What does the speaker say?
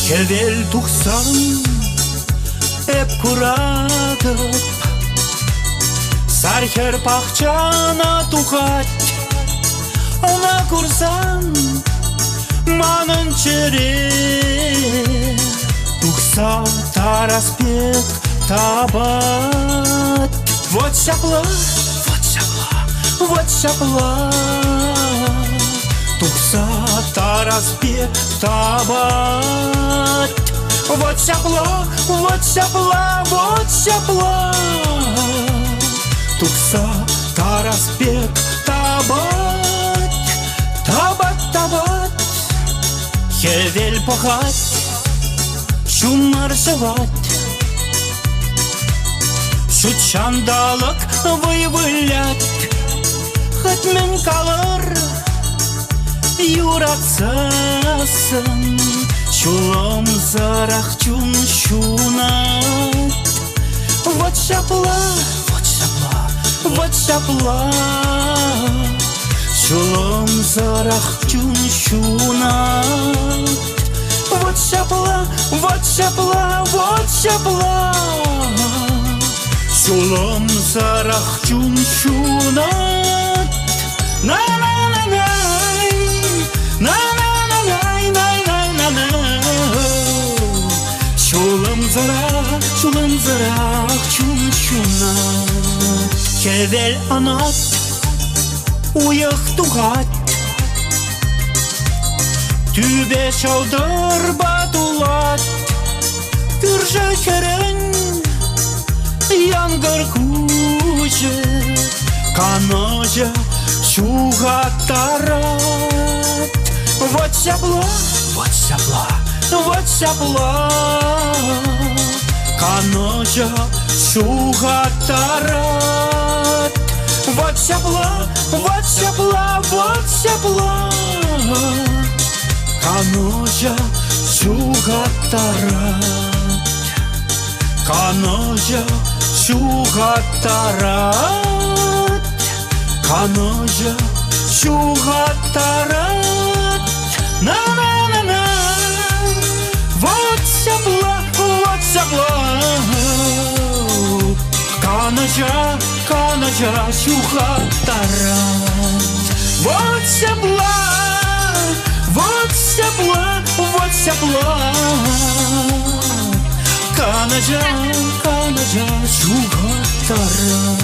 Кевел тухсан эп курадып, сархер пахчана тухать, ана курсан манын чере. Тухса тараспек табат, вот шапла, вот шапла, вот шапла. Тухса тараспек табат, вот шапла, вот шапла, вот шапла. Тухса тараспек табат, табат, табат. Хевел пахать, шумаршавать, шут шандалык выявлять, хатмен калыр юратсасын, чулым зарах чун шунат. Вот шапла, вот шапла, вот шапла, чулым зарах чун шунат. Вот шапла, вот шапла, вот шапла, чулым зарах чун шунат. На-на-на-най, на-на-на-най, най-най-на-най. Чулым зарах чун шунат. Кевел анат, уйық туғат, түбе шалдыр батулат. Күржі керен янгыр күші, каныжы шуғаттарат. Вот шапла, вот шапла, вот шапла, каныжы шуғаттарат. Вот шапла, вот шапла, вот шапла, каныжы шуғаттарат. Каныжы шуғаттарат, каныжы шуғаттарат. На-на-на-на, вот шапла, вот шапла, каныжы шуғаттарат. Вот шапла, вот шапла, вот шапла, каныжы шуғаттарат.